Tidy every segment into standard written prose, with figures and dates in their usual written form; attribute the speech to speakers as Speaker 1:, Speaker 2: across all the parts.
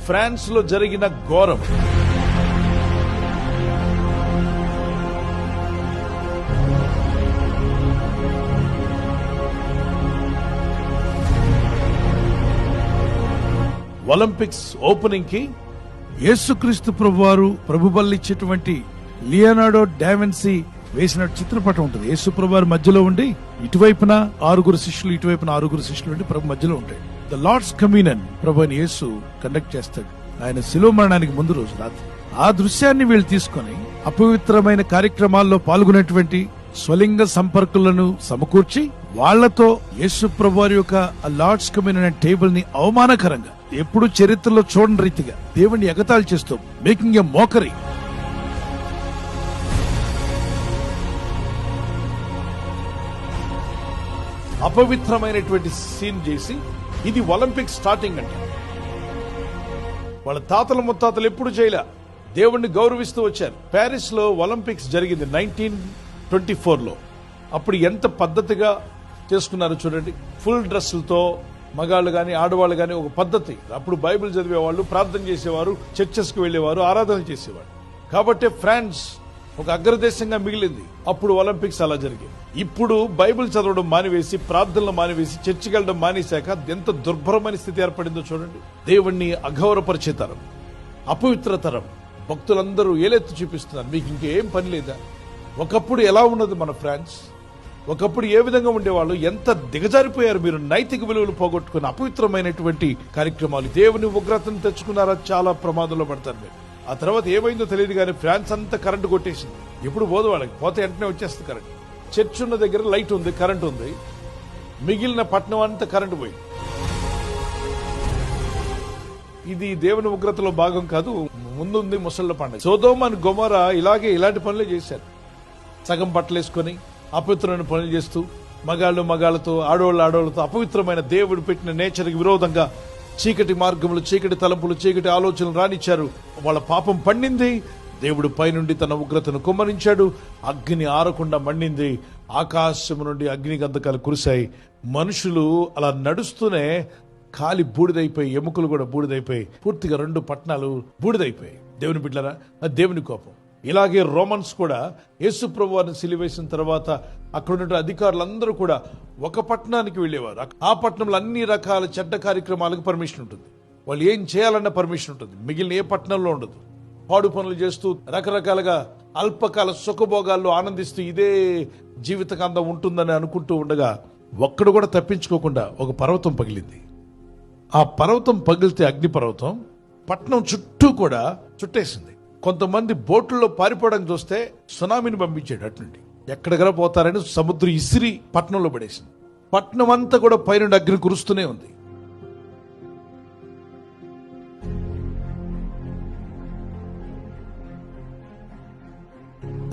Speaker 1: France లో జరిగిన ఘోరం. ఒలింపిక్స్ ఓపెనింగ్ కి యేసుక్రీస్తు ప్రభువారు ప్రభుబల్లిచ్చేటువంటి లియోనార్డో డావిన్సీ వేసిన చిత్రపటం ఉంటుంది. యేసు ప్రభువారు మధ్యలో ఉండి ఇటువైపున 6 శిష్యులు, ఇటువైపున 6 శిష్యులు ఉండి ప్రభు మధ్యలో ఉంటాయి. ద లార్డ్స్ కమ్యూనియన్ ప్రభు అని యేసు కండక్ట్ చేస్తాడు ఆయన శిలువ మరణానికి ముందు రోజు రాత్రి. ఆ దృశ్యాన్ని వీళ్ళు తీసుకొని అపవిత్రమైన కార్యక్రమాల్లో పాల్గొనేటువంటి స్వలింగ సంపర్కులను సమకూర్చి వాళ్లతో యేసు ప్రభువారి యొక్క లార్డ్స్ కమ్యూనియన్ టేబుల్ ని అవమానకరంగా ఎప్పుడు చరిత్రలో చూడని రీతిగా దేవుణ్ణి ఎగతాళి చేస్తూ మేకింగ్ ఎ మోకరీ. అపవిత్రమైనటువంటి సీన్ చేసి ఇది ఒలింపిక్ స్టార్టింగ్ అంటే వాళ్ళ తాతల ముత్తాతలు ఎప్పుడు చేయలే. దేవుణ్ణి గౌరవిస్తూ వచ్చారు. ప్యారిస్ లో ఒలింపిక్స్ జరిగింది 1924లో. అప్పుడు ఎంత పద్ధతిగా చేసుకున్నారో చూడండి. ఫుల్ డ్రెస్సులతో మగాళ్ళు గాని ఆడవాళ్ళు గాని ఒక పద్ధతి. అప్పుడు బైబిల్ చదివేవాళ్ళు, ప్రార్థన చేసేవారు, చర్చెస్ కు వెళ్లేవారు, ఆరాధన చేసేవారు. కాబట్టి ఫ్రాన్స్ ఒక అగ్రదేశంగా మిగిలింది. అప్పుడు ఒలింపిక్స్ అలా జరిగింది. ఇప్పుడు బైబిల్ చదవడం మానివేసి, ప్రార్థనలు మానివేసి, చర్చికి వెళ్ళడం మానేశాక ఎంత దుర్భరమైన స్థితి ఏర్పడిందో చూడండి. దేవుణ్ణి అగౌరవపరిచే తరం, అపవిత్ర తరం, భక్తులందరూ ఏలెత్తి చూపిస్తున్నారు. మీకు ఇంకేం పని లేదా? ఒకప్పుడు ఎలా ఉన్నది మన ఫ్రాన్స్? ఒకప్పుడు ఏ విధంగా ఉండేవాళ్ళు? ఎంత దిగజారిపోయారు మీరు. నైతిక విలువలు పోగొట్టుకుని అపవిత్రమైనటువంటి కార్యక్రమాలు, దేవుని ఉగ్రతను తెచ్చుకున్నారా, చాలా ప్రమాదంలో పడతారు మీరు. ఆ తర్వాత ఏమైందో తెలియదు కానీ ఫ్రాన్స్ అంతా కరెంటు కొట్టేసింది. ఎప్పుడు పోదు వాళ్ళకి, పోతే వెంటనే వచ్చేస్తుంది కరెంట్. చర్చ్ ఉన్న దగ్గర లైట్ ఉంది, కరెంట్ ఉంది, మిగిలిన పట్టణం అంతా కరెంటు పోయింది. ఇది దేవుని ఉగ్రతలో భాగం కాదు, ముందుంది ముసళ్ళ పండుగ. సొదొమ అండ్ గొమొర్రా ఇలాంటి పనులే చేశారు. సగం బట్టలేసుకొని అపవిత్రమైన పనులు చేస్తూ మగాళ్లతో ఆడవాళ్లతో అపవిత్రమైన దేవుడు పెట్టిన నేచర్కి విరోధంగా చీకటి మార్గములు, చీకటి తలంపులు, చీకటి ఆలోచనలు రానిచ్చారు. వాళ్ళ పాపం పండింది. దేవుడు పైనుండి తన ఉగ్రతను కుమ్మరించాడు. అగ్ని ఆరకుండా మండింది. ఆకాశం నుండి అగ్ని గంధకాలు కురిశాయి. మనుషులు అలా నడుస్తూనే కాలి బూడిదైపోయి, ఎముకలు కూడా బూడిదైపోయి, పూర్తిగా 2 పట్టణాలు బూడిదైపోయాయి. దేవుని బిడ్డలారా, అది దేవుని కోపం. ఇలాగే రోమన్స్ కూడా యేసు ప్రభువారిని సిలువేసిన తర్వాత అక్కడ ఉన్న అధికారులందరూ కూడా ఒక పట్టణానికి వెళ్లేవారు. ఆ పట్టణంలో అన్ని రకాల చెడ్డ కార్యక్రమాలకు పర్మిషన్ ఉంటుంది. వాళ్ళు ఏం చేయాలన్న పర్మిషన్ ఉంటుంది. మిగిలిన ఏ పట్టణంలో ఉండదు. పాడు పనులు చేస్తూ రకరకాలుగా అల్పకాల సుఖభోగాల్లో ఆనందిస్తూ ఇదే జీవితకాంతం ఉంటుందని అనుకుంటూ ఉండగా ఒక్కడు కూడా తప్పించుకోకుండా ఒక పర్వతం పగిలింది. ఆ పర్వతం పగిలితే అగ్ని పర్వతం పట్టణం చుట్టూ కూడా చుట్టేసింది. కొంతమంది బోట్లలో పారిపోవడానికి చూస్తే సునామీని పంపించాడు. అట్నుండి ఎక్కడికైనా పోతారని సముద్రం ఇసిరి పట్టణంలో పడేసింది. పట్టణం అంతా కూడా పైనుండి అగ్ని కురుస్తూనే ఉంది.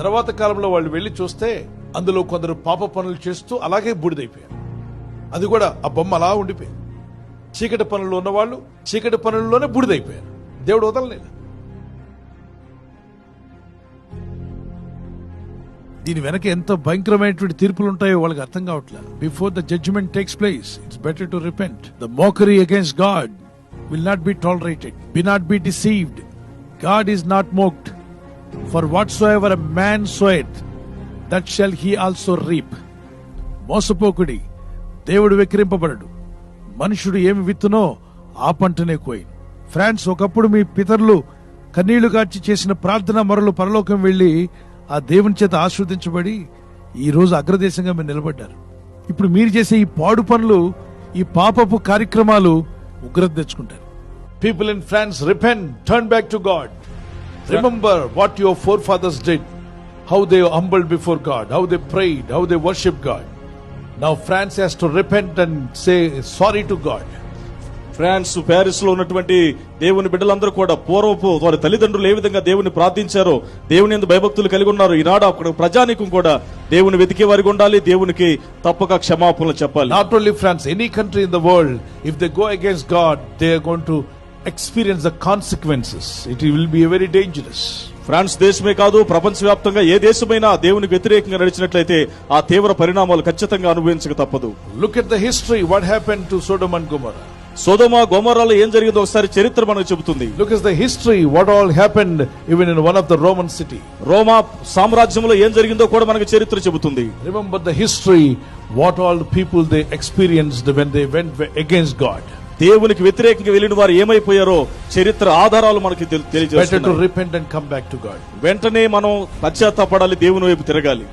Speaker 1: తర్వాత కాలంలో వాళ్ళు వెళ్లి చూస్తే అందులో కొందరు పాప పనులు చేస్తూ అలాగే బూడిదైపోయారు. అది కూడా ఆ బొమ్మ అలా ఉండిపోయింది. చీకటి పనుల్లో ఉన్నవాళ్ళు చీకటి పనుల్లోనే బూడిదైపోయారు. దేవుడు వదలలేదు. దీని వెనక ఎంత భయంకరమైనటువంటి తీర్పులు ఉంటాయో వాళ్ళకి అర్థం కావట్లేదు. Before the judgment takes place, it's better to repent. The mockery against God will not be tolerated. Be not be deceived. God is not mocked. For whatsoever a man soweth, that shall he also reap. మోసపోకుడి, దేవుడు వెక్కిరింపబడడు. మనుషుడు ఏమి విత్తునో ఆ పంటనే కోయి. France ఒకప్పుడు మీ పితరులు కన్నీళ్లు గార్చి చేసిన ప్రార్థన మొరలు పరలోకం వెళ్లి ఆ దేవుని చేత ఆశీర్వదించబడి ఈ రోజు అగ్రదేశంగా మీరు నిలబడ్డారు. ఇప్పుడు మీరు చేసే ఈ పాడు పనులు, ఈ పాపపు కార్యక్రమాలు ఉగ్రత తెచ్చుకుంటారు. People in France repent, turn back to God. Remember what your forefathers did, how they humbled before God, how they prayed, how they worshiped God. Now France has to repent and say sorry to God.
Speaker 2: France, Paris లో ఉన్నటువంటి దేవుని బిడ్డలందరూ కూడా పూర్వపు వారి తల్లిదండ్రులు ఏ విధంగా దేవుని ప్రార్థించారో, దేవుని యందు భయభక్తులు కలిగి ఉన్నారు. ఈనాడు అక్కడ ప్రజానీకం కూడా దేవుని వెతికే వారికి ఉండాలి. దేవునికి తప్పక క్షమాపణలు చెప్పాలి.
Speaker 1: Not only France, any country in the world, if they go against God, they are going to experience the consequences. It will be very dangerous.
Speaker 2: France దేశమే కాదు, ప్రపంచవ్యాప్తంగా ఏ దేశమైనా దేవునికి వ్యతిరేకంగా నడిచినట్లయితే ఆ తీవ్ర పరిణామాలు ఖచ్చితంగా అనుభవించక తప్పదు.
Speaker 1: Look at the history, what happened to Sodom and Gomorrah.
Speaker 2: సొదొమ గొమొర్రాలో ఏం జరిగిందో ఒకసారి చరిత్ర మనకు చెబుతుంది.
Speaker 1: Look at the history, what all happened even in one of the Roman city.
Speaker 2: రోమా సామ్రాజ్యంలో ఏం జరిగిందో కూడా మనకు చరిత్ర చెబుతుంది.
Speaker 1: Remember the history, what all the people they experienced when they went against God.
Speaker 2: దేవునికి వ్యతిరేకంగా వెళ్ళిన వారు ఏమైపోయారో చరిత్ర ఆధారాలు మనకి
Speaker 1: Better to
Speaker 2: తెలియజేస్తున్నాయి.
Speaker 1: repent and come back to God.
Speaker 2: వెంటనే మనం పశ్చాత్తాపడాలి, దేవుని వైపు తిరగాలి.